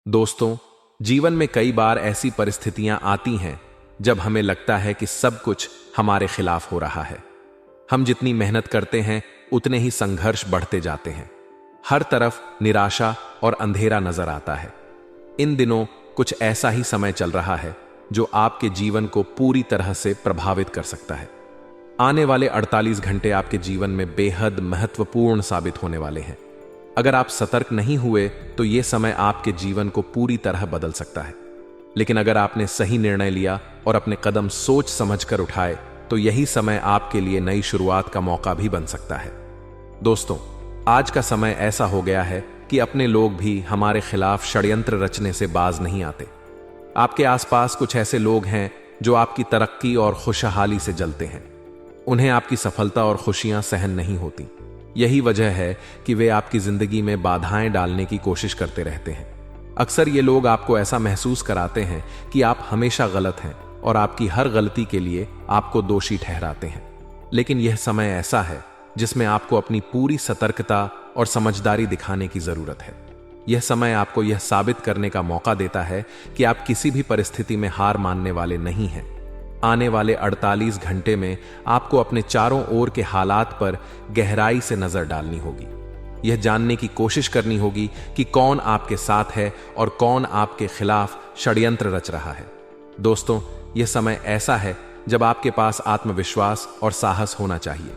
दोस्तों, जीवन में कई बार ऐसी परिस्थितियां आती हैं जब हमें लगता है कि सब कुछ हमारे खिलाफ हो रहा है। हम जितनी मेहनत करते हैं उतने ही संघर्ष बढ़ते जाते हैं। हर तरफ निराशा और अंधेरा नजर आता है। इन दिनों कुछ ऐसा ही समय चल रहा है जो आपके जीवन को पूरी तरह से प्रभावित कर सकता है। आने वाले 48 घंटे आपके जीवन में बेहद महत्वपूर्ण साबित होने वाले हैं। अगर आप सतर्क नहीं हुए तो यह समय आपके जीवन को पूरी तरह बदल सकता है। लेकिन अगर आपने सही निर्णय लिया और अपने कदम सोच समझकर उठाए तो यही समय आपके लिए नई शुरुआत का मौका भी बन सकता है। दोस्तों, आज का समय ऐसा हो गया है कि अपने लोग भी हमारे खिलाफ षड्यंत्र रचने से बाज नहीं आते। आपके आसपास कुछ ऐसे लोग हैं जो आपकी तरक्की और खुशहाली से जलते हैं। उन्हें आपकी सफलता और खुशियां सहन नहीं होती। यही वजह है कि वे आपकी जिंदगी में बाधाएं डालने की कोशिश करते रहते हैं। अक्सर ये लोग आपको ऐसा महसूस कराते हैं कि आप हमेशा गलत हैं और आपकी हर गलती के लिए आपको दोषी ठहराते हैं। लेकिन यह समय ऐसा है जिसमें आपको अपनी पूरी सतर्कता और समझदारी दिखाने की जरूरत है। यह समय आपको यह साबित करने का मौका देता है कि आप किसी भी परिस्थिति में हार मानने वाले नहीं हैं। आने वाले 48 घंटे में आपको अपने चारों ओर के हालात पर गहराई से नजर डालनी होगी। यह जानने की कोशिश करनी होगी कि कौन आपके साथ है और कौन आपके खिलाफ षड्यंत्र रच रहा है। दोस्तों, यह समय ऐसा है जब आपके पास आत्मविश्वास और साहस होना चाहिए।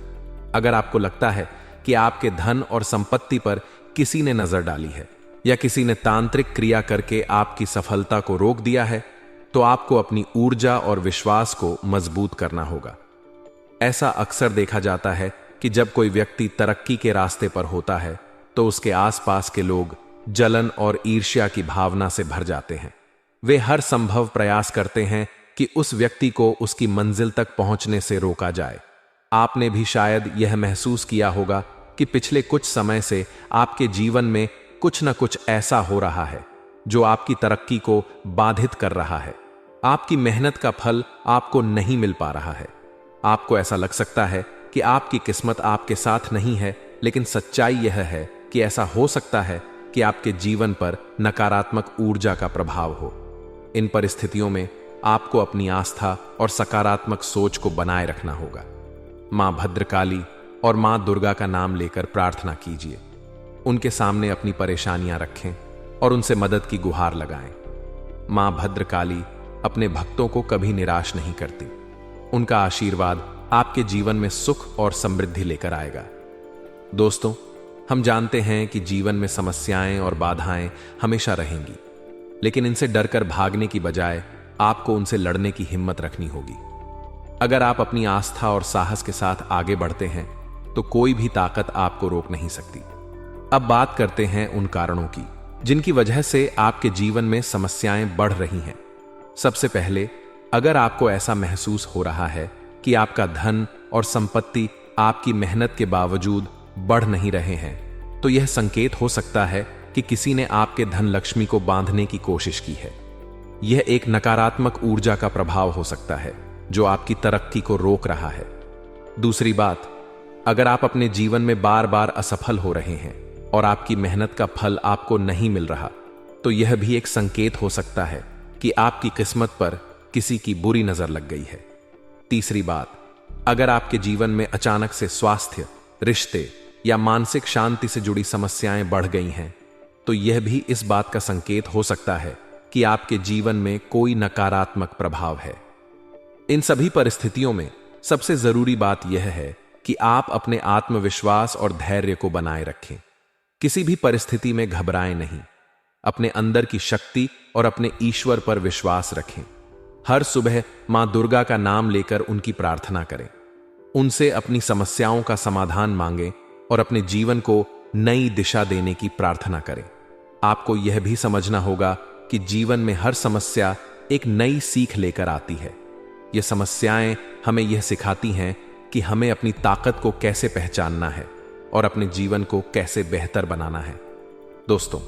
अगर आपको लगता है कि आपके धन और संपत्ति पर किसी ने नजर डाली है या किसी ने तांत्रिक क्रिया करके आपकी सफलता को रोक दिया है, तो आपको अपनी ऊर्जा और विश्वास को मजबूत करना होगा। ऐसा अक्सर देखा जाता है कि जब कोई व्यक्ति तरक्की के रास्ते पर होता है तो उसके आसपास के लोग जलन और ईर्ष्या की भावना से भर जाते हैं। वे हर संभव प्रयास करते हैं कि उस व्यक्ति को उसकी मंजिल तक पहुंचने से रोका जाए। आपने भी शायद यह महसूस किया होगा कि पिछले कुछ समय से आपके जीवन में कुछ न कुछ ऐसा हो रहा है जो आपकी तरक्की को बाधित कर रहा है। आपकी मेहनत का फल आपको नहीं मिल पा रहा है। आपको ऐसा लग सकता है कि आपकी किस्मत आपके साथ नहीं है, लेकिन सच्चाई यह है कि ऐसा हो सकता है कि आपके जीवन पर नकारात्मक ऊर्जा का प्रभाव हो। इन परिस्थितियों में आपको अपनी आस्था और सकारात्मक सोच को बनाए रखना होगा। मां भद्रकाली और मां दुर्गा का नाम लेकर प्रार्थना कीजिए। उनके सामने अपनी परेशानियां रखें और उनसे मदद की गुहार लगाएं। मां भद्रकाली अपने भक्तों को कभी निराश नहीं करती। उनका आशीर्वाद आपके जीवन में सुख और समृद्धि लेकर आएगा। दोस्तों, हम जानते हैं कि जीवन में समस्याएं और बाधाएं हमेशा रहेंगी, लेकिन इनसे डरकर भागने की बजाय आपको उनसे लड़ने की हिम्मत रखनी होगी। अगर आप अपनी आस्था और साहस के साथ आगे बढ़ते हैं तो कोई भी ताकत आपको रोक नहीं सकती। अब बात करते हैं उन कारणों की जिनकी वजह से आपके जीवन में समस्याएं बढ़ रही हैं। सबसे पहले, अगर आपको ऐसा महसूस हो रहा है कि आपका धन और संपत्ति आपकी मेहनत के बावजूद बढ़ नहीं रहे हैं, तो यह संकेत हो सकता है कि किसी ने आपके धन लक्ष्मी को बांधने की कोशिश की है। यह एक नकारात्मक ऊर्जा का प्रभाव हो सकता है जो आपकी तरक्की को रोक रहा है। दूसरी बात, अगर आप अपने जीवन में बार बार असफल हो रहे हैं और आपकी मेहनत का फल आपको नहीं मिल रहा, तो यह भी एक संकेत हो सकता है कि आपकी किस्मत पर किसी की बुरी नजर लग गई है। तीसरी बात, अगर आपके जीवन में अचानक से स्वास्थ्य, रिश्ते या मानसिक शांति से जुड़ी समस्याएं बढ़ गई हैं, तो यह भी इस बात का संकेत हो सकता है कि आपके जीवन में कोई नकारात्मक प्रभाव है। इन सभी परिस्थितियों में सबसे जरूरी बात यह है कि आप अपने आत्मविश्वास और धैर्य को बनाए रखें। किसी भी परिस्थिति में घबराएं नहीं। अपने अंदर की शक्ति और अपने ईश्वर पर विश्वास रखें। हर सुबह मां दुर्गा का नाम लेकर उनकी प्रार्थना करें। उनसे अपनी समस्याओं का समाधान मांगें और अपने जीवन को नई दिशा देने की प्रार्थना करें। आपको यह भी समझना होगा कि जीवन में हर समस्या एक नई सीख लेकर आती है। ये समस्याएं हमें यह सिखाती हैं कि हमें अपनी ताकत को कैसे पहचानना है और अपने जीवन को कैसे बेहतर बनाना है। दोस्तों,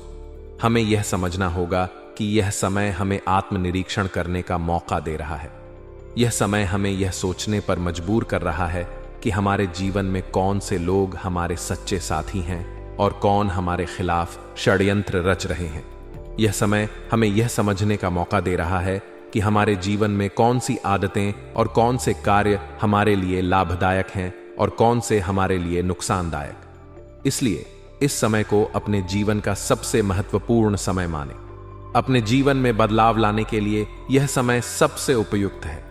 हमें यह समझना होगा कि यह समय हमें आत्मनिरीक्षण करने का मौका दे रहा है। यह समय हमें यह सोचने पर मजबूर कर रहा है कि हमारे जीवन में कौन से लोग हमारे सच्चे साथी हैं और कौन हमारे खिलाफ षड्यंत्र रच रहे हैं। यह समय हमें यह समझने का मौका दे रहा है कि हमारे जीवन में कौन सी आदतें और कौन से कार्य हमारे लिए लाभदायक हैं और कौन से हमारे लिए नुकसानदायक। इसलिए इस समय को अपने जीवन का सबसे महत्वपूर्ण समय माने। अपने जीवन में बदलाव लाने के लिए यह समय सबसे उपयुक्त है।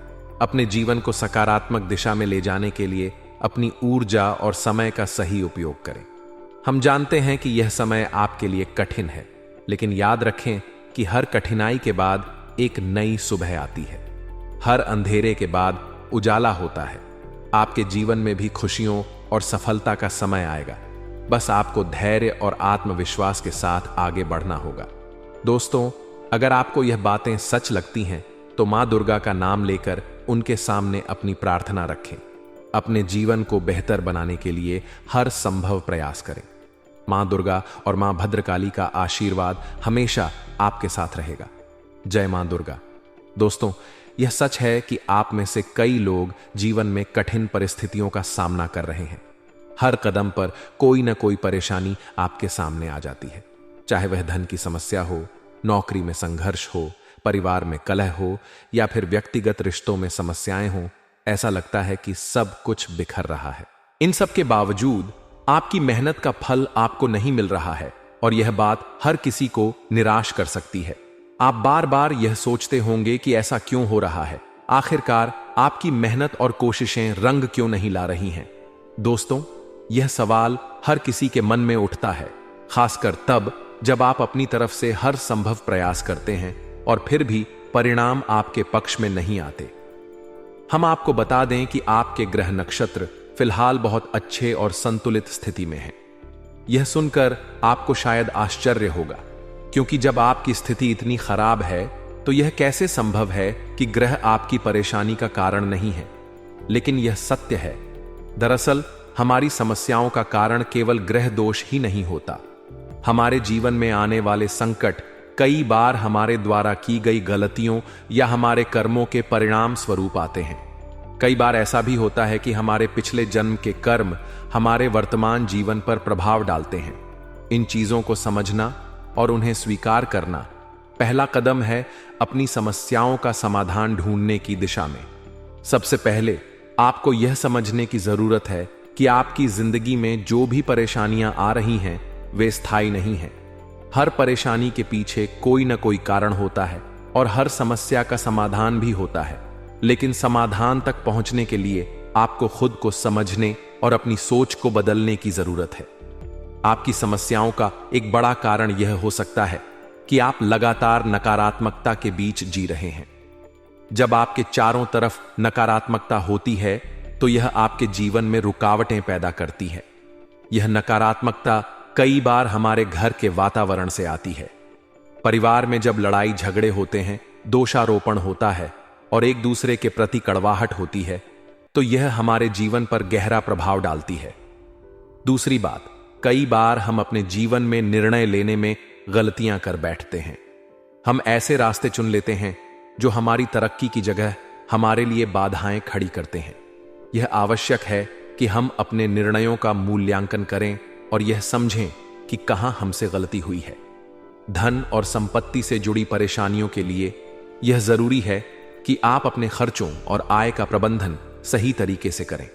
अपने जीवन को सकारात्मक दिशा में ले जाने के लिए अपनी ऊर्जा और समय का सही उपयोग करें। हम जानते हैं कि यह समय आपके लिए कठिन है, लेकिन याद रखें कि हर कठिनाई के बाद एक नई सुबह आती है। हर अंधेरे के बाद उजाला होता है। आपके जीवन में भी खुशियों और सफलता का समय आएगा। बस आपको धैर्य और आत्मविश्वास के साथ आगे बढ़ना होगा। दोस्तों, अगर आपको यह बातें सच लगती हैं तो मां दुर्गा का नाम लेकर उनके सामने अपनी प्रार्थना रखें। अपने जीवन को बेहतर बनाने के लिए हर संभव प्रयास करें। मां दुर्गा और मां भद्रकाली का आशीर्वाद हमेशा आपके साथ रहेगा। जय मां दुर्गा। दोस्तों, यह सच है कि आप में से कई लोग जीवन में कठिन परिस्थितियों का सामना कर रहे हैं। हर कदम पर कोई ना कोई परेशानी आपके सामने आ जाती है, चाहे वह धन की समस्या हो, नौकरी में संघर्ष हो, परिवार में कलह हो या फिर व्यक्तिगत रिश्तों में समस्याएं हो। ऐसा लगता है कि सब कुछ बिखर रहा है। इन सब के बावजूद आपकी मेहनत का फल आपको नहीं मिल रहा है और यह बात हर किसी को निराश कर सकती है। आप बार बार यह सोचते होंगे कि ऐसा क्यों हो रहा है, आखिरकार आपकी मेहनत और कोशिशें रंग क्यों नहीं ला रही हैं। दोस्तों, यह सवाल हर किसी के मन में उठता है, खासकर तब जब आप अपनी तरफ से हर संभव प्रयास करते हैं और फिर भी परिणाम आपके पक्ष में नहीं आते। हम आपको बता दें कि आपके ग्रह नक्षत्र फिलहाल बहुत अच्छे और संतुलित स्थिति में हैं। यह सुनकर आपको शायद आश्चर्य होगा, क्योंकि जब आपकी स्थिति इतनी खराब है तो यह कैसे संभव है कि ग्रह आपकी परेशानी का कारण नहीं है। लेकिन यह सत्य है। दरअसल हमारी समस्याओं का कारण केवल ग्रह दोष ही नहीं होता। हमारे जीवन में आने वाले संकट कई बार हमारे द्वारा की गई गलतियों या हमारे कर्मों के परिणाम स्वरूप आते हैं। कई बार ऐसा भी होता है कि हमारे पिछले जन्म के कर्म हमारे वर्तमान जीवन पर प्रभाव डालते हैं। इन चीजों को समझना और उन्हें स्वीकार करना पहला कदम है अपनी समस्याओं का समाधान ढूंढने की दिशा में। सबसे पहले आपको यह समझने की जरूरत है कि आपकी जिंदगी में जो भी परेशानियां आ रही हैं वे स्थायी नहीं हैं। हर परेशानी के पीछे कोई ना कोई कारण होता है और हर समस्या का समाधान भी होता है। लेकिन समाधान तक पहुंचने के लिए आपको खुद को समझने और अपनी सोच को बदलने की जरूरत है। आपकी समस्याओं का एक बड़ा कारण यह हो सकता है कि आप लगातार नकारात्मकता के बीच जी रहे हैं। जब आपके चारों तरफ नकारात्मकता होती है तो यह आपके जीवन में रुकावटें पैदा करती है। यह नकारात्मकता कई बार हमारे घर के वातावरण से आती है। परिवार में जब लड़ाई झगड़े होते हैं, दोषारोपण होता है और एक दूसरे के प्रति कड़वाहट होती है, तो यह हमारे जीवन पर गहरा प्रभाव डालती है। दूसरी बात, कई बार हम अपने जीवन में निर्णय लेने में गलतियां कर बैठते हैं। हम ऐसे रास्ते चुन लेते हैं जो हमारी तरक्की की जगह हमारे लिए बाधाएं खड़ी करते हैं। यह आवश्यक है कि हम अपने निर्णयों का मूल्यांकन करें और यह समझें कि कहां हमसे गलती हुई है। धन और संपत्ति से जुड़ी परेशानियों के लिए यह जरूरी है कि आप अपने खर्चों और आय का प्रबंधन सही तरीके से करें।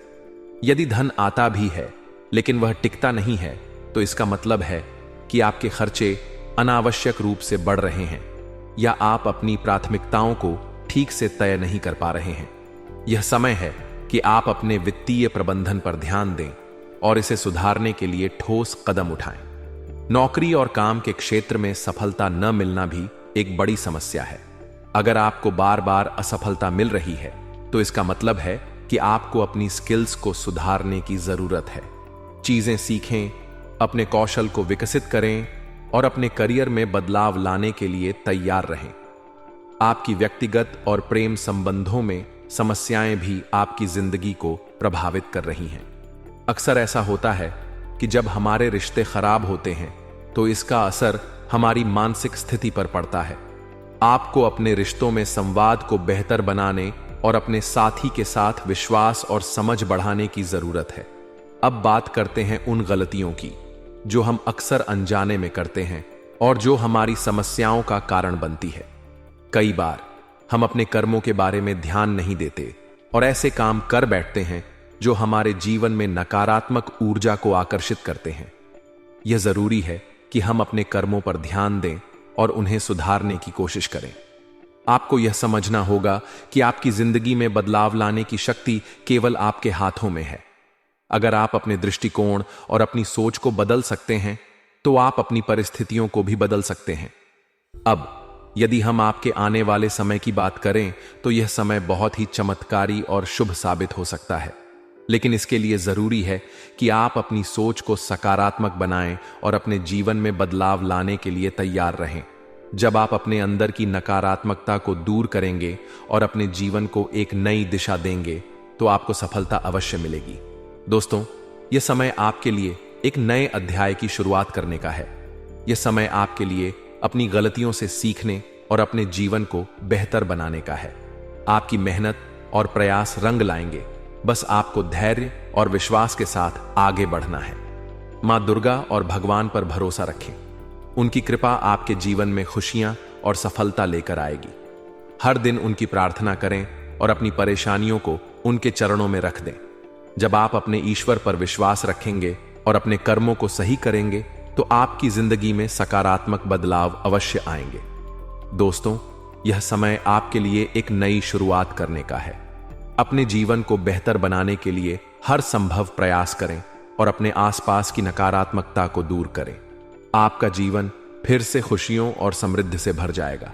यदि धन आता भी है लेकिन वह टिकता नहीं है, तो इसका मतलब है कि आपके खर्चे अनावश्यक रूप से बढ़ रहे हैं या आप अपनी प्राथमिकताओं को ठीक से तय नहीं कर पा रहे हैं। यह समय है कि आप अपने वित्तीय प्रबंधन पर ध्यान दें और इसे सुधारने के लिए ठोस कदम उठाएं। नौकरी और काम के क्षेत्र में सफलता न मिलना भी एक बड़ी समस्या है। अगर आपको बार बार असफलता मिल रही है तो इसका मतलब है कि आपको अपनी स्किल्स को सुधारने की जरूरत है। चीजें सीखें, अपने कौशल को विकसित करें और अपने करियर में बदलाव लाने के लिए तैयार रहें। आपकी व्यक्तिगत और प्रेम संबंधों में समस्याएं भी आपकी जिंदगी को प्रभावित कर रही हैं। अक्सर ऐसा होता है कि जब हमारे रिश्ते खराब होते हैं तो इसका असर हमारी मानसिक स्थिति पर पड़ता है। आपको अपने रिश्तों में संवाद को बेहतर बनाने और अपने साथी के साथ विश्वास और समझ बढ़ाने की जरूरत है। अब बात करते हैं उन गलतियों की जो हम अक्सर अनजाने में करते हैं और जो हमारी समस्याओं का कारण बनती है। कई बार हम अपने कर्मों के बारे में ध्यान नहीं देते और ऐसे काम कर बैठते हैं जो हमारे जीवन में नकारात्मक ऊर्जा को आकर्षित करते हैं। यह जरूरी है कि हम अपने कर्मों पर ध्यान दें और उन्हें सुधारने की कोशिश करें। आपको यह समझना होगा कि आपकी जिंदगी में बदलाव लाने की शक्ति केवल आपके हाथों में है। अगर आप अपने दृष्टिकोण और अपनी सोच को बदल सकते हैं तो आप अपनी परिस्थितियों को भी बदल सकते हैं। अब यदि हम आपके आने वाले समय की बात करें तो यह समय बहुत ही चमत्कारी और शुभ साबित हो सकता है, लेकिन इसके लिए जरूरी है कि आप अपनी सोच को सकारात्मक बनाएं और अपने जीवन में बदलाव लाने के लिए तैयार रहें। जब आप अपने अंदर की नकारात्मकता को दूर करेंगे और अपने जीवन को एक नई दिशा देंगे तो आपको सफलता अवश्य मिलेगी। दोस्तों, यह समय आपके लिए एक नए अध्याय की शुरुआत करने का है। यह समय आपके लिए अपनी गलतियों से सीखने और अपने जीवन को बेहतर बनाने का है। आपकी मेहनत और प्रयास रंग लाएंगे, बस आपको धैर्य और विश्वास के साथ आगे बढ़ना है। मां दुर्गा और भगवान पर भरोसा रखें। उनकी कृपा आपके जीवन में खुशियां और सफलता लेकर आएगी। हर दिन उनकी प्रार्थना करें और अपनी परेशानियों को उनके चरणों में रख दें। जब आप अपने ईश्वर पर विश्वास रखेंगे और अपने कर्मों को सही करेंगे तो आपकी जिंदगी में सकारात्मक बदलाव अवश्य आएंगे। दोस्तों, यह समय आपके लिए एक नई शुरुआत करने का है। अपने जीवन को बेहतर बनाने के लिए हर संभव प्रयास करें और अपने आसपास की नकारात्मकता को दूर करें। आपका जीवन फिर से खुशियों और समृद्धि से भर जाएगा।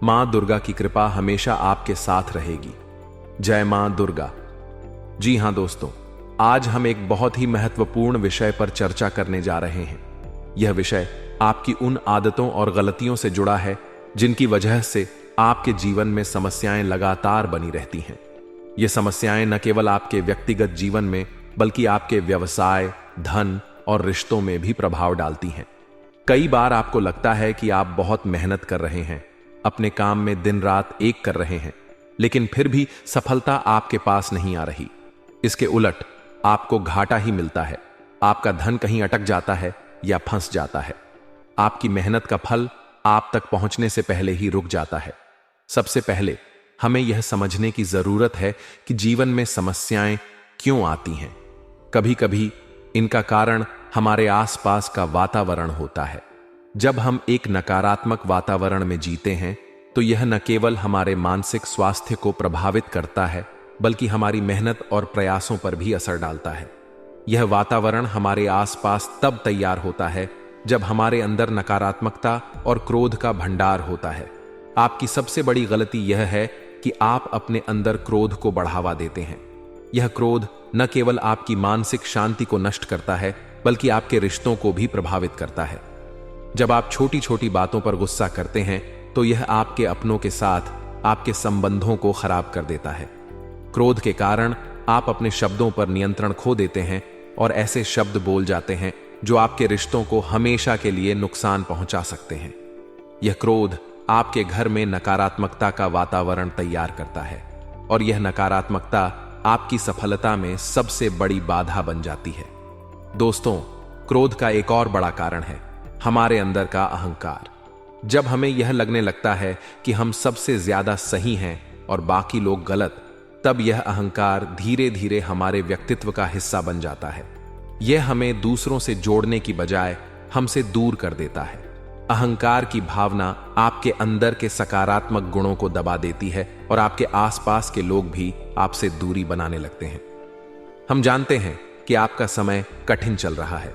मां दुर्गा की कृपा हमेशा आपके साथ रहेगी। जय मां दुर्गा। जी हां दोस्तों, आज हम एक बहुत ही महत्वपूर्ण विषय पर चर्चा करने जा रहे हैं। यह विषय आपकी उन आदतों और गलतियों से जुड़ा है जिनकी वजह से आपके जीवन में समस्याएं लगातार बनी रहती हैं। ये समस्याएं न केवल आपके व्यक्तिगत जीवन में बल्कि आपके व्यवसाय, धन और रिश्तों में भी प्रभाव डालती हैं। कई बार आपको लगता है कि आप बहुत मेहनत कर रहे हैं, अपने काम में दिन रात एक कर रहे हैं, लेकिन फिर भी सफलता आपके पास नहीं आ रही। इसके उलट आपको घाटा ही मिलता है। आपका धन कहीं अटक जाता है या फंस जाता है। आपकी मेहनत का फल आप तक पहुंचने से पहले ही रुक जाता है। सबसे पहले हमें यह समझने की जरूरत है कि जीवन में समस्याएं क्यों आती हैं। कभी कभी इनका कारण हमारे आसपास का वातावरण होता है। जब हम एक नकारात्मक वातावरण में जीते हैं तो यह न केवल हमारे मानसिक स्वास्थ्य को प्रभावित करता है बल्कि हमारी मेहनत और प्रयासों पर भी असर डालता है। यह वातावरण हमारे आसपास तब तैयार होता है जब हमारे अंदर नकारात्मकता और क्रोध का भंडार होता है। आपकी सबसे बड़ी गलती यह है कि आप अपने अंदर क्रोध को बढ़ावा देते हैं। यह क्रोध न केवल आपकी मानसिक शांति को नष्ट करता है बल्कि आपके रिश्तों को भी प्रभावित करता है। जब आप छोटी छोटी बातों पर गुस्सा करते हैं तो यह आपके अपनों के साथ आपके संबंधों को खराब कर देता है। क्रोध के कारण आप अपने शब्दों पर नियंत्रण खो देते हैं और ऐसे शब्द बोल जाते हैं जो आपके रिश्तों को हमेशा के लिए नुकसान पहुंचा सकते हैं। यह क्रोध आपके घर में नकारात्मकता का वातावरण तैयार करता है और यह नकारात्मकता आपकी सफलता में सबसे बड़ी बाधा बन जाती है। दोस्तों, क्रोध का एक और बड़ा कारण है हमारे अंदर का अहंकार। जब हमें यह लगने लगता है कि हम सबसे ज्यादा सही हैं और बाकी लोग गलत, तब यह अहंकार धीरे धीरे हमारे व्यक्तित्व का हिस्सा बन जाता है। यह हमें दूसरों से जोड़ने की बजाय हमसे दूर कर देता है। अहंकार की भावना आपके अंदर के सकारात्मक गुणों को दबा देती है और आपके आसपास के लोग भी आपसे दूरी बनाने लगते हैं। हम जानते हैं कि आपका समय कठिन चल रहा है।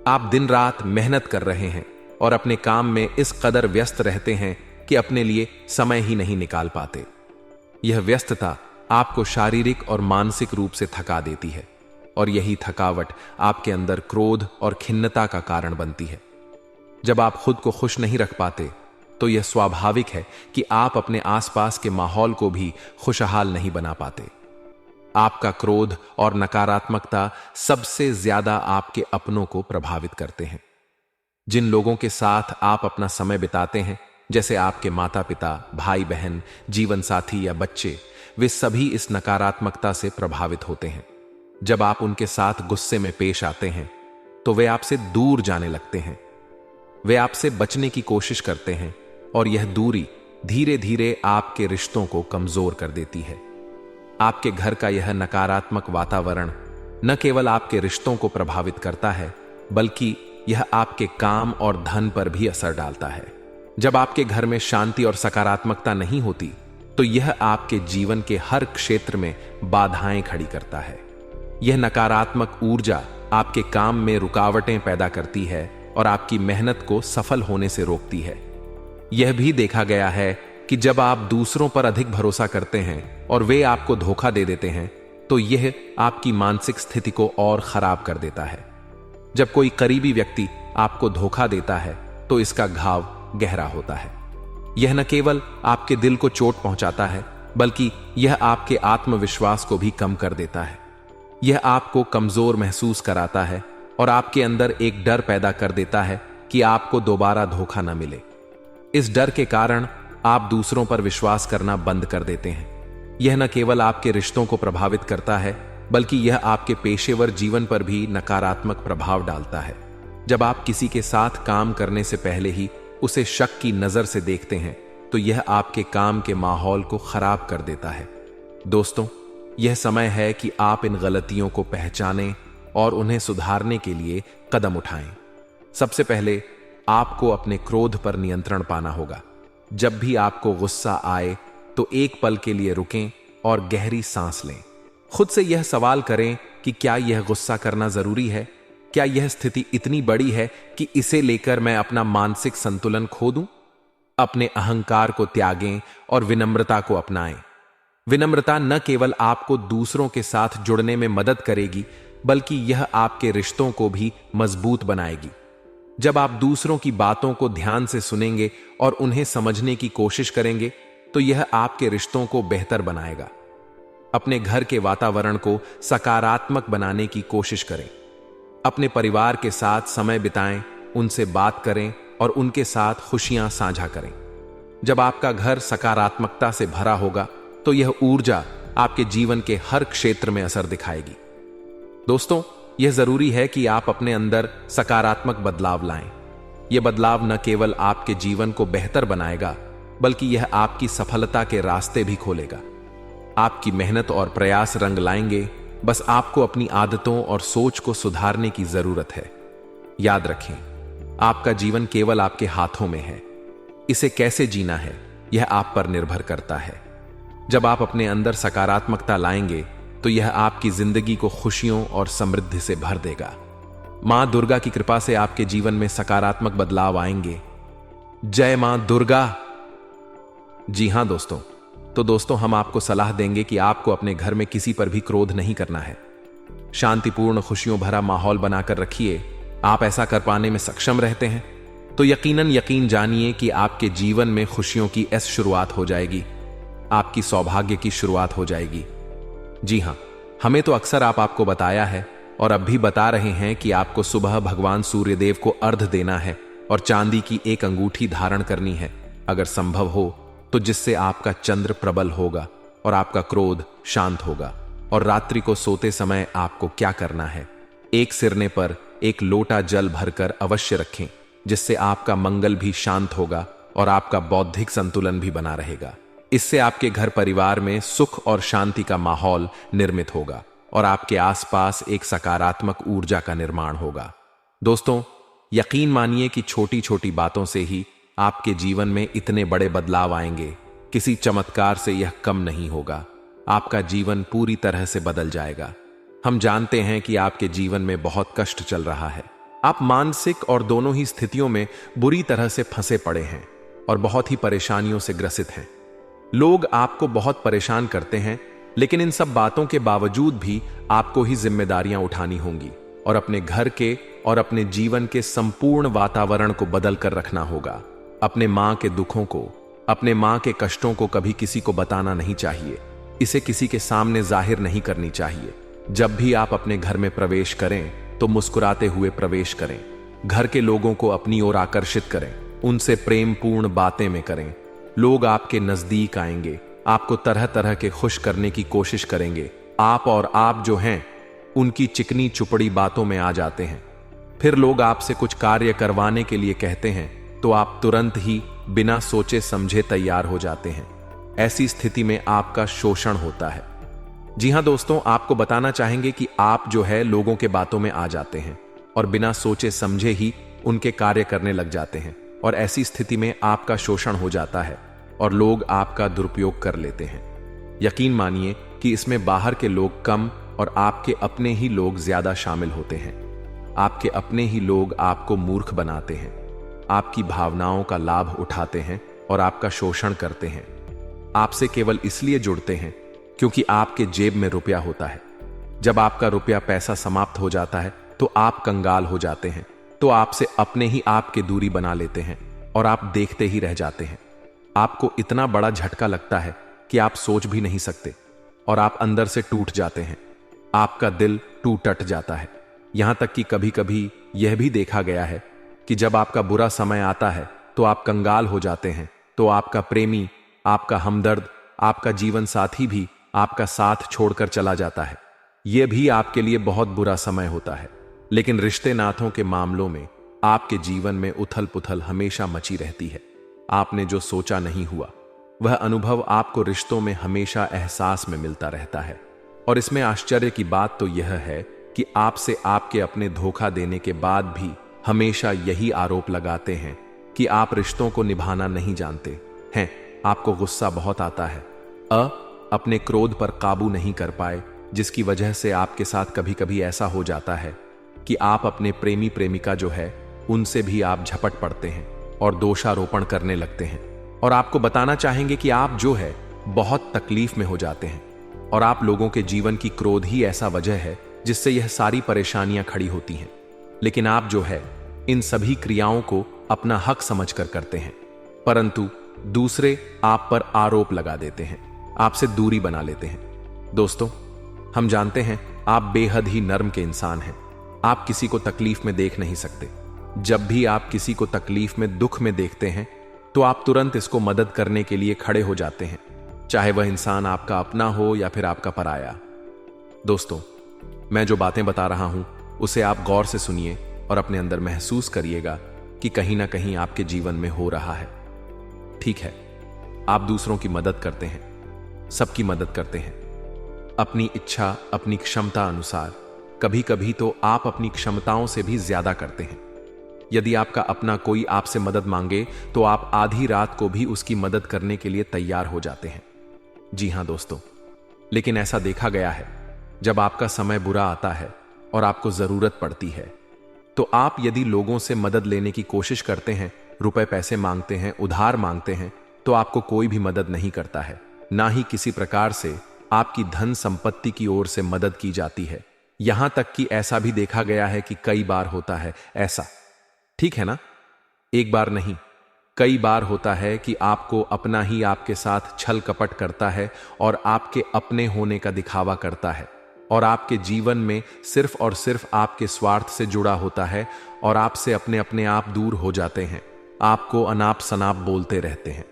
आप दिन रात मेहनत कर रहे हैं और अपने काम में इस कदर व्यस्त रहते हैं कि अपने लिए समय ही नहीं निकाल पाते। यह व्यस्तता आपको शारीरिक और मानसिक रूप से थका देती है और यही थकावट आपके अंदर क्रोध और खिन्नता का कारण बनती है। जब आप खुद को खुश नहीं रख पाते तो यह स्वाभाविक है कि आप अपने आसपास के माहौल को भी खुशहाल नहीं बना पाते। आपका क्रोध और नकारात्मकता सबसे ज्यादा आपके अपनों को प्रभावित करते हैं। जिन लोगों के साथ आप अपना समय बिताते हैं, जैसे आपके माता पिता, भाई बहन, जीवन साथी या बच्चे, वे सभी इस नकारात्मकता से प्रभावित होते हैं। जब आप उनके साथ गुस्से में पेश आते हैं तो वे आपसे दूर जाने लगते हैं। वे आपसे बचने की कोशिश करते हैं और यह दूरी धीरे धीरे आपके रिश्तों को कमजोर कर देती है। आपके घर का यह नकारात्मक वातावरण न केवल आपके रिश्तों को प्रभावित करता है, बल्कि यह आपके काम और धन पर भी असर डालता है। जब आपके घर में शांति और सकारात्मकता नहीं होती, तो यह आपके जीवन के हर क्षेत्र में बाधाएं खड़ी करता है। यह नकारात्मक ऊर्जा आपके काम में रुकावटें पैदा करती है और आपकी मेहनत को सफल होने से रोकती है। यह भी देखा गया है कि जब आप दूसरों पर अधिक भरोसा करते हैं और वे आपको धोखा दे देते हैं, तो यह आपकी मानसिक स्थिति को और खराब कर देता है। जब कोई करीबी व्यक्ति आपको धोखा देता है, तो इसका घाव गहरा होता है। यह न केवल आपके दिल को चोट पहुंचाता है, बल्कि यह आपके आत्मविश्वास को भी कम कर देता है। यह आपको कमजोर महसूस कराता है और आपके अंदर एक डर पैदा कर देता है कि आपको दोबारा धोखा न मिले। इस डर के कारण आप दूसरों पर विश्वास करना बंद कर देते हैं। यह न केवल आपके रिश्तों को प्रभावित करता है, बल्कि यह आपके पेशेवर जीवन पर भी नकारात्मक प्रभाव डालता है। जब आप किसी के साथ काम करने से पहले ही उसे शक की नजर से देखते हैं, तो यह आपके काम के माहौल को खराब कर देता है। दोस्तों, यह समय है कि आप इन गलतियों को पहचानें और उन्हें सुधारने के लिए कदम उठाएं। सबसे पहले आपको अपने क्रोध पर नियंत्रण पाना होगा। जब भी आपको गुस्सा आए, तो एक पल के लिए रुकें और गहरी सांस लें। खुद से यह सवाल करें कि क्या यह गुस्सा करना जरूरी है? क्या यह स्थिति इतनी बड़ी है कि इसे लेकर मैं अपना मानसिक संतुलन खो दूं? अपने अहंकार को त्यागें और विनम्रता को अपनाएं। विनम्रता न केवल आपको दूसरों के साथ जुड़ने में मदद करेगी, बल्कि यह आपके रिश्तों को भी मजबूत बनाएगी। जब आप दूसरों की बातों को ध्यान से सुनेंगे और उन्हें समझने की कोशिश करेंगे, तो यह आपके रिश्तों को बेहतर बनाएगा। अपने घर के वातावरण को सकारात्मक बनाने की कोशिश करें। अपने परिवार के साथ समय बिताएं, उनसे बात करें और उनके साथ खुशियां साझा करें। जब आपका घर सकारात्मकता से भरा होगा, तो यह ऊर्जा आपके जीवन के हर क्षेत्र में असर दिखाएगी। दोस्तों, यह जरूरी है कि आप अपने अंदर सकारात्मक बदलाव लाएं। यह बदलाव न केवल आपके जीवन को बेहतर बनाएगा, बल्कि यह आपकी सफलता के रास्ते भी खोलेगा। आपकी मेहनत और प्रयास रंग लाएंगे। बस आपको अपनी आदतों और सोच को सुधारने की जरूरत है। याद रखें, आपका जीवन केवल आपके हाथों में है। इसे कैसे जीना है, यह आप पर निर्भर करता है। जब आप अपने अंदर सकारात्मकता लाएंगे, तो यह आपकी जिंदगी को खुशियों और समृद्धि से भर देगा। मां दुर्गा की कृपा से आपके जीवन में सकारात्मक बदलाव आएंगे। जय मां दुर्गा। जी हां दोस्तों, तो दोस्तों, हम आपको सलाह देंगे कि आपको अपने घर में किसी पर भी क्रोध नहीं करना है। शांतिपूर्ण, खुशियों भरा माहौल बनाकर रखिए। आप ऐसा कर पाने में सक्षम रहते हैं, तो यकीन जानिए कि आपके जीवन में खुशियों की ऐसी शुरुआत हो जाएगी। आपकी सौभाग्य की शुरुआत हो जाएगी। जी हां, हमें तो अक्सर आपको बताया है और अब भी बता रहे हैं कि आपको सुबह भगवान सूर्यदेव को अर्घ्य देना है और चांदी की एक अंगूठी धारण करनी है, अगर संभव हो तो, जिससे आपका चंद्र प्रबल होगा और आपका क्रोध शांत होगा। और रात्रि को सोते समय आपको क्या करना है, एक सिरने पर एक लोटा जल भरकर अवश्य रखें, जिससे आपका मंगल भी शांत होगा और आपका बौद्धिक संतुलन भी बना रहेगा। इससे आपके घर परिवार में सुख और शांति का माहौल निर्मित होगा और आपके आसपास एक सकारात्मक ऊर्जा का निर्माण होगा। दोस्तों, यकीन मानिए कि छोटी छोटी बातों से ही आपके जीवन में इतने बड़े बदलाव आएंगे। किसी चमत्कार से यह कम नहीं होगा। आपका जीवन पूरी तरह से बदल जाएगा। हम जानते हैं कि आपके जीवन में बहुत कष्ट चल रहा है। आप मानसिक और दोनों ही स्थितियों में बुरी तरह से फंसे पड़े हैं और बहुत ही परेशानियों से ग्रसित हैं। लोग आपको बहुत परेशान करते हैं, लेकिन इन सब बातों के बावजूद भी आपको ही जिम्मेदारियां उठानी होंगी और अपने घर के और अपने जीवन के संपूर्ण वातावरण को बदल कर रखना होगा। अपने मां के दुखों को, अपने मां के कष्टों को कभी किसी को बताना नहीं चाहिए। इसे किसी के सामने जाहिर नहीं करनी चाहिए। जब भी आप अपने घर में प्रवेश करें, तो मुस्कुराते हुए प्रवेश करें। घर के लोगों को अपनी ओर आकर्षित करें, उनसे प्रेमपूर्ण बातें में करें। लोग आपके नजदीक आएंगे, आपको तरह तरह के खुश करने की कोशिश करेंगे। आप जो हैं, उनकी चिकनी चुपड़ी बातों में आ जाते हैं। फिर लोग आपसे कुछ कार्य करवाने के लिए कहते हैं तो आप तुरंत ही बिना सोचे समझे तैयार हो जाते हैं। ऐसी स्थिति में आपका शोषण होता है। जी हां दोस्तों, आपको बताना चाहेंगे कि आप जो है लोगों के बातों में आ जाते हैं और बिना सोचे समझे ही उनके कार्य करने लग जाते हैं, और ऐसी स्थिति में आपका शोषण हो जाता है और लोग आपका दुरुपयोग कर लेते हैं। यकीन मानिए कि इसमें बाहर के लोग कम और आपके अपने ही लोग ज्यादा शामिल होते हैं। आपके अपने ही लोग आपको मूर्ख बनाते हैं, आपकी भावनाओं का लाभ उठाते हैं और आपका शोषण करते हैं। आपसे केवल इसलिए जुड़ते हैं क्योंकि आपके जेब में रुपया होता है। जब आपका रुपया पैसा समाप्त हो जाता है तो आप कंगाल हो जाते हैं, तो आपसे अपने ही आपके दूरी बना लेते हैं और आप देखते ही रह जाते हैं। आपको इतना बड़ा झटका लगता है कि आप सोच भी नहीं सकते और आप अंदर से टूट जाते हैं। आपका दिल टूट जाता है। यहां तक कि कभी कभी यह भी देखा गया है कि जब आपका बुरा समय आता है तो आप कंगाल हो जाते हैं, तो आपका प्रेमी, आपका हमदर्द, आपका जीवन साथी भी आपका साथ छोड़कर चला जाता है। यह भी आपके लिए बहुत बुरा समय होता है। लेकिन रिश्ते नातों के मामलों में आपके जीवन में उथल पुथल हमेशा मची रहती है। आपने जो सोचा नहीं हुआ, वह अनुभव आपको रिश्तों में हमेशा एहसास में मिलता रहता है। और इसमें आश्चर्य की बात तो यह है कि आपसे आपके अपने धोखा देने के बाद भी हमेशा यही आरोप लगाते हैं कि आप रिश्तों को निभाना नहीं जानते हैं। आपको गुस्सा बहुत आता है, अपने क्रोध पर काबू नहीं कर पाए, जिसकी वजह से आपके साथ कभी कभी ऐसा हो जाता है कि आप अपने प्रेमी प्रेमिका जो है उनसे भी आप झपट पड़ते हैं और दोषारोपण करने लगते हैं। और आपको बताना चाहेंगे कि आप जो है बहुत तकलीफ में हो जाते हैं और आप लोगों के जीवन की क्रोध ही ऐसा वजह है जिससे यह सारी परेशानियां खड़ी होती हैं। लेकिन आप जो है इन सभी क्रियाओं को अपना हक समझकर करते हैं, परंतु दूसरे आप पर आरोप लगा देते हैं, आपसे दूरी बना लेते हैं। दोस्तों, हम जानते हैं आप बेहद ही नर्म के इंसान हैं। आप किसी को तकलीफ में देख नहीं सकते। जब भी आप किसी को तकलीफ में, दुख में देखते हैं तो आप तुरंत इसको मदद करने के लिए खड़े हो जाते हैं, चाहे वह इंसान आपका अपना हो या फिर आपका पराया। दोस्तों, मैं जो बातें बता रहा हूं उसे आप गौर से सुनिए और अपने अंदर महसूस करिएगा कि कहीं ना कहीं आपके जीवन में हो रहा है। ठीक है, आप दूसरों की मदद करते हैं, सबकी मदद करते हैं, अपनी इच्छा, अपनी क्षमता अनुसार। कभी कभी तो आप अपनी क्षमताओं से भी ज्यादा करते हैं। यदि आपका अपना कोई आपसे मदद मांगे तो आप आधी रात को भी उसकी मदद करने के लिए तैयार हो जाते हैं। जी हां दोस्तों, लेकिन ऐसा देखा गया है जब आपका समय बुरा आता है और आपको जरूरत पड़ती है तो आप यदि लोगों से मदद लेने की कोशिश करते हैं, रुपए पैसे मांगते हैं, उधार मांगते हैं, तो आपको कोई भी मदद नहीं करता है। ना ही किसी प्रकार से आपकी धन संपत्ति की ओर से मदद की जाती है। यहां तक कि ऐसा भी देखा गया है कि कई बार होता है ऐसा, ठीक है ना, एक बार नहीं कई बार होता है कि आपको अपना ही आपके साथ छल कपट करता है और आपके अपने होने का दिखावा करता है और आपके जीवन में सिर्फ और सिर्फ आपके स्वार्थ से जुड़ा होता है और आपसे अपने अपने आप दूर हो जाते हैं। आपको अनाप शनाप बोलते रहते हैं।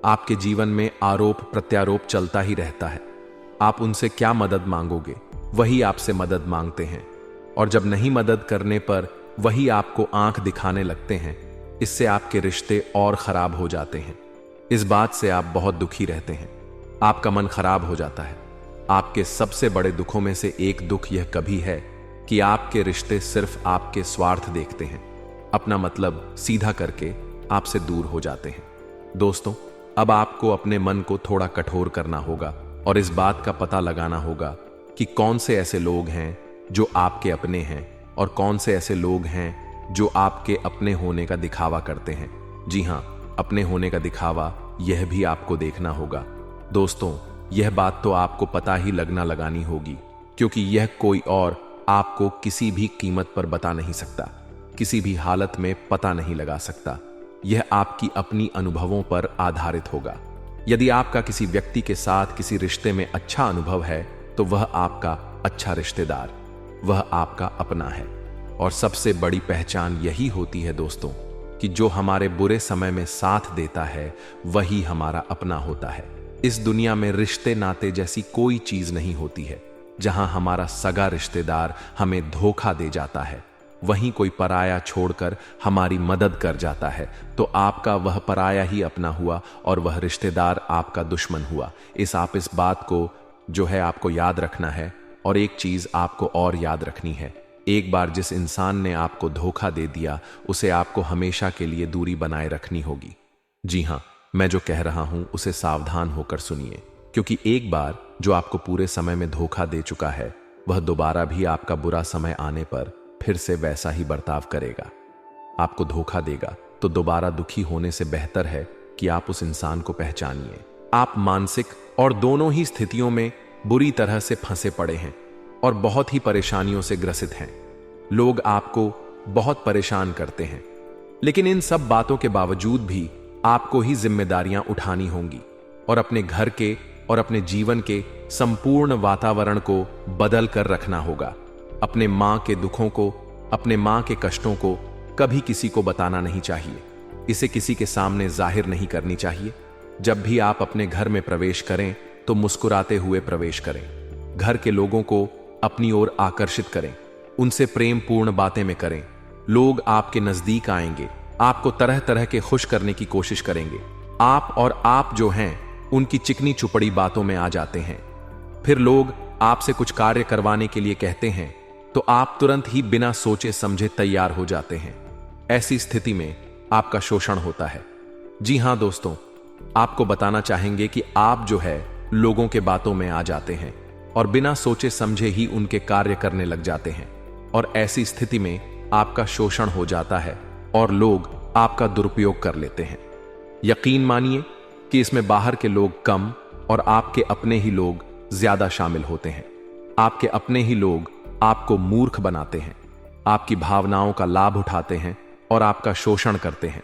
आपके जीवन में आरोप प्रत्यारोप चलता ही रहता है। आप उनसे क्या मदद मांगोगे, वही आपसे मदद मांगते हैं, और जब नहीं मदद करने पर वही आपको आंख दिखाने लगते हैं। इससे आपके रिश्ते और खराब हो जाते हैं। इस बात से आप बहुत दुखी रहते हैं, आपका मन खराब हो जाता है। आपके सबसे बड़े दुखों में से एक दुख यह कभी है कि आपके रिश्ते सिर्फ आपके स्वार्थ देखते हैं, अपना मतलब सीधा करके आपसे दूर हो जाते हैं। दोस्तों, अब आपको अपने मन को थोड़ा कठोर करना होगा और इस बात का पता लगाना होगा कि कौन से ऐसे लोग हैं जो आपके अपने हैं और कौन से ऐसे लोग हैं जो आपके अपने होने का दिखावा करते हैं। जी हां, अपने होने का दिखावा यह भी आपको देखना होगा। दोस्तों, यह बात तो आपको पता ही लगना लगानी होगी, क्योंकि यह कोई और आपको किसी भी कीमत पर बता नहीं सकता, किसी भी हालत में पता नहीं लगा सकता। यह आपकी अपनी अनुभवों पर आधारित होगा। यदि आपका किसी व्यक्ति के साथ किसी रिश्ते में अच्छा अनुभव है तो वह आपका अच्छा रिश्तेदार, वह आपका अपना है। और सबसे बड़ी पहचान यही होती है दोस्तों कि जो हमारे बुरे समय में साथ देता है वही हमारा अपना होता है। इस दुनिया में रिश्ते नाते जैसी कोई चीज नहीं होती है जहां हमारा सगा रिश्तेदार हमें धोखा दे जाता है। वहीं कोई पराया छोड़कर हमारी मदद कर जाता है तो आपका वह पराया ही अपना हुआ और वह रिश्तेदार आपका दुश्मन हुआ। इस बात को जो है आपको याद रखना है। और एक चीज आपको और याद रखनी है, एक बार जिस इंसान ने आपको धोखा दे दिया उसे आपको हमेशा के लिए दूरी बनाए रखनी होगी। जी हां, मैं जो कह रहा हूं उसे सावधान होकर सुनिए, क्योंकि एक बार जो आपको पूरे समय में धोखा दे चुका है वह दोबारा भी आपका बुरा समय आने पर फिर से वैसा ही बर्ताव करेगा। आपको धोखा देगा तो दोबारा दुखी होने से बेहतर है कि आप उस इंसान को पहचानिए। आप मानसिक और दोनों ही स्थितियों में बुरी तरह से फंसे पड़े हैं और बहुत ही परेशानियों से ग्रसित हैं। लोग आपको बहुत परेशान करते हैं, लेकिन इन सब बातों के बावजूद भी आपको ही जिम्मेदारियां उठानी होंगी और अपने घर के और अपने जीवन के संपूर्ण वातावरण को बदल कर रखना होगा। अपने मां के दुखों को, अपने मां के कष्टों को कभी किसी को बताना नहीं चाहिए। इसे किसी के सामने जाहिर नहीं करनी चाहिए। जब भी आप अपने घर में प्रवेश करें तो मुस्कुराते हुए प्रवेश करें। घर के लोगों को अपनी ओर आकर्षित करें, उनसे प्रेम पूर्ण बातें में करें। लोग आपके नजदीक आएंगे, आपको तरह तरह के खुश करने की कोशिश करेंगे। आप जो हैं उनकी चिकनी चुपड़ी बातों में आ जाते हैं। फिर लोग आपसे कुछ कार्य करवाने के लिए कहते हैं तो आप तुरंत ही बिना सोचे समझे तैयार हो जाते हैं। ऐसी स्थिति में आपका शोषण होता है। जी हां दोस्तों, आपको बताना चाहेंगे कि आप जो है लोगों के बातों में आ जाते हैं और बिना सोचे समझे ही उनके कार्य करने लग जाते हैं और ऐसी स्थिति में आपका शोषण हो जाता है और लोग आपका दुरुपयोग कर लेते हैं। यकीन मानिए कि इसमें बाहर के लोग कम और आपके अपने ही लोग ज्यादा शामिल होते हैं। आपके अपने ही लोग आपको मूर्ख बनाते हैं, आपकी भावनाओं का लाभ उठाते हैं और आपका शोषण करते हैं।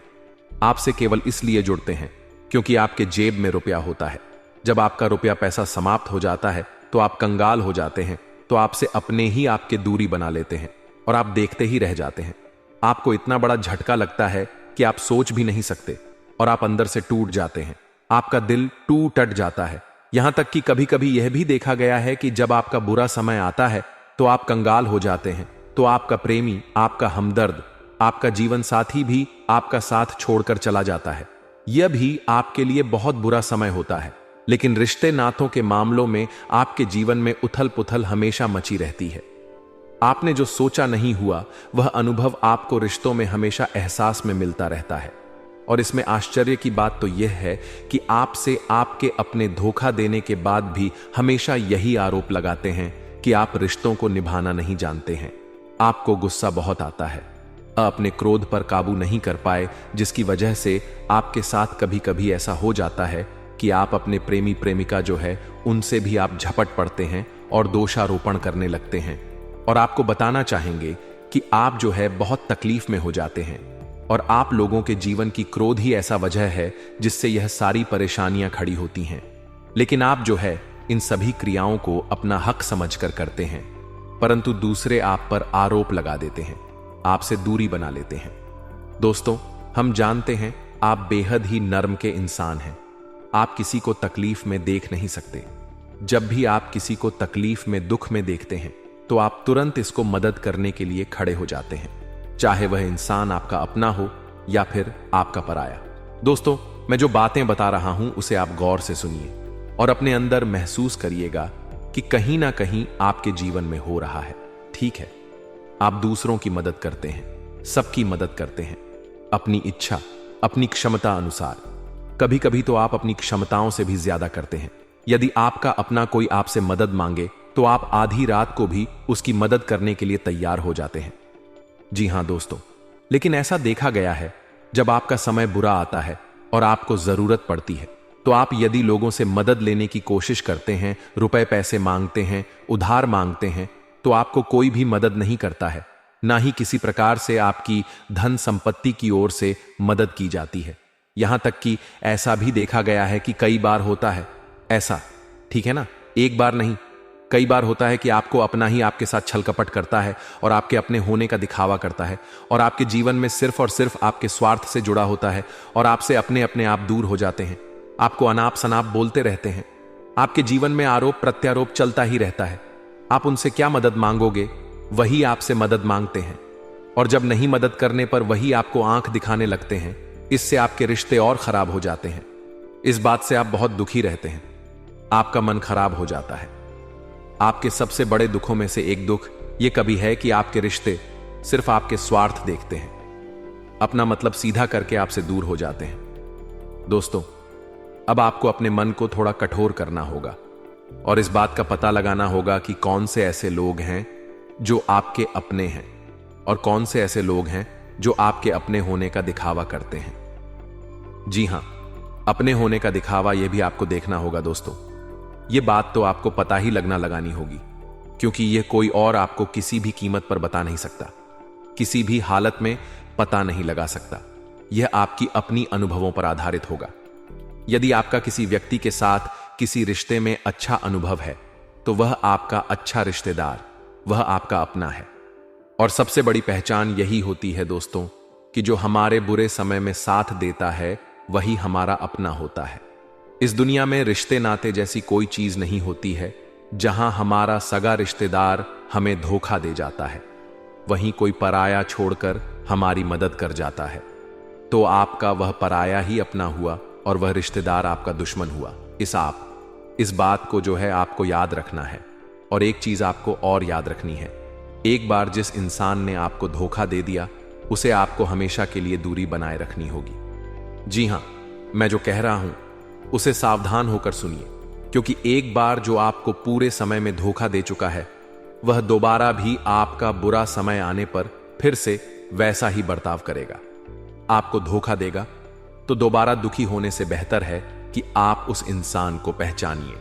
आपसे केवल इसलिए जुड़ते हैं क्योंकि आपके जेब में रुपया होता है। जब आपका रुपया पैसा समाप्त हो जाता है तो आप कंगाल हो जाते हैं, तो आपसे अपने ही आपके दूरी बना लेते हैं और आप देखते ही रह जाते हैं। आपको इतना बड़ा झटका लगता है कि आप सोच भी नहीं सकते और आप अंदर से टूट जाते हैं। आपका दिल टूट जाता है। यहां तक कि कभी कभी यह भी देखा गया है कि जब आपका बुरा समय आता है तो आप कंगाल हो जाते हैं, तो आपका प्रेमी, आपका हमदर्द, आपका जीवन साथी भी आपका साथ छोड़कर चला जाता है। यह भी आपके लिए बहुत बुरा समय होता है। लेकिन रिश्ते नातों के मामलों में आपके जीवन में उथल पुथल हमेशा मची रहती है। आपने जो सोचा नहीं हुआ वह अनुभव आपको रिश्तों में हमेशा एहसास में मिलता रहता है। और इसमें आश्चर्य की बात तो यह है कि आपसे आपके अपने धोखा देने के बाद भी हमेशा यही आरोप लगाते हैं कि आप रिश्तों को निभाना नहीं जानते हैं। आपको गुस्सा बहुत आता है, अपने क्रोध पर काबू नहीं कर पाए, जिसकी वजह से आपके साथ कभी कभी ऐसा हो जाता है कि आप अपने प्रेमी प्रेमिका जो है उनसे भी आप झपट पड़ते हैं और दोषारोपण करने लगते हैं। और आपको बताना चाहेंगे कि आप जो है बहुत तकलीफ में हो जाते हैं और आप लोगों के जीवन की क्रोध ही ऐसा वजह है जिससे यह सारी परेशानियां खड़ी होती हैं। लेकिन आप जो है इन सभी क्रियाओं को अपना हक समझकर करते हैं, परंतु दूसरे आप पर आरोप लगा देते हैं, आपसे दूरी बना लेते हैं। दोस्तों, हम जानते हैं आप बेहद ही नर्म के इंसान हैं। आप किसी को तकलीफ में देख नहीं सकते। जब भी आप किसी को तकलीफ में, दुख में देखते हैं तो आप तुरंत इसको मदद करने के लिए खड़े हो जाते हैं, चाहे वह इंसान आपका अपना हो या फिर आपका पराया। दोस्तों, मैं जो बातें बता रहा हूं उसे आप गौर से सुनिए और अपने अंदर महसूस करिएगा कि कहीं ना कहीं आपके जीवन में हो रहा है। ठीक है, आप दूसरों की मदद करते हैं, सबकी मदद करते हैं, अपनी इच्छा, अपनी क्षमता अनुसार। कभी कभी तो आप अपनी क्षमताओं से भी ज्यादा करते हैं। यदि आपका अपना कोई आपसे मदद मांगे तो आप आधी रात को भी उसकी मदद करने के लिए तैयार हो जाते हैं। जी हां दोस्तों, लेकिन ऐसा देखा गया है जब आपका समय बुरा आता है और आपको जरूरत पड़ती है तो आप यदि लोगों से मदद लेने की कोशिश करते हैं, रुपए पैसे मांगते हैं, उधार मांगते हैं, तो आपको कोई भी मदद नहीं करता है, ना ही किसी प्रकार से आपकी धन संपत्ति की ओर से मदद की जाती है। यहां तक कि ऐसा भी देखा गया है कि कई बार होता है ऐसा, ठीक है ना, एक बार नहीं, कई बार होता है कि आपको अपना ही आपके साथ छल कपट करता है और आपके अपने होने का दिखावा करता है और आपके जीवन में सिर्फ और सिर्फ आपके स्वार्थ से जुड़ा होता है और आपसे अपने अपने आप दूर हो जाते हैं। आपको अनाप शनाप बोलते रहते हैं। आपके जीवन में आरोप प्रत्यारोप चलता ही रहता है। आप उनसे क्या मदद मांगोगे, वही आपसे मदद मांगते हैं। और जब नहीं मदद करने पर वही आपको आंख दिखाने लगते हैं, इससे आपके रिश्ते और खराब हो जाते हैं। इस बात से आप बहुत दुखी रहते हैं, आपका मन खराब हो जाता है। आपके सबसे बड़े दुखों में से एक दुख यह कभी है कि आपके रिश्ते सिर्फ आपके स्वार्थ देखते हैं, अपना मतलब सीधा करके आपसे दूर हो जाते हैं। दोस्तों, अब आपको अपने मन को थोड़ा कठोर करना होगा और इस बात का पता लगाना होगा कि कौन से ऐसे लोग हैं जो आपके अपने हैं और कौन से ऐसे लोग हैं जो आपके अपने होने का दिखावा करते हैं। जी हां, अपने होने का दिखावा यह भी आपको देखना होगा दोस्तों। यह बात तो आपको पता ही लगानी होगी, क्योंकि यह कोई और आपको किसी भी कीमत पर बता नहीं सकता, किसी भी हालत में पता नहीं लगा सकता। यह आपकी अपनी अनुभवों पर आधारित होगा। यदि आपका किसी व्यक्ति के साथ किसी रिश्ते में अच्छा अनुभव है, तो वह आपका अच्छा रिश्तेदार, वह आपका अपना है। और सबसे बड़ी पहचान यही होती है दोस्तों कि जो हमारे बुरे समय में साथ देता है वही हमारा अपना होता है। इस दुनिया में रिश्ते नाते जैसी कोई चीज नहीं होती है जहां हमारा सगा रिश्तेदार हमें धोखा दे जाता है, वहीं कोई पराया छोड़कर हमारी मदद कर जाता है, तो आपका वह पराया ही अपना हुआ और वह रिश्तेदार आपका दुश्मन हुआ। इस बात को जो है आपको याद रखना है। और एक चीज आपको और याद रखनी है, एक बार जिस इंसान ने आपको धोखा दे दिया उसे आपको हमेशा के लिए दूरी बनाए रखनी होगी। जी हां, मैं जो कह रहा हूं उसे सावधान होकर सुनिए, क्योंकि एक बार जो आपको पूरे समय में धोखा दे चुका है, वह दोबारा भी आपका बुरा समय आने पर फिर से वैसा ही बर्ताव करेगा, आपको धोखा देगा। तो दोबारा दुखी होने से बेहतर है कि आप उस इंसान को पहचानिए।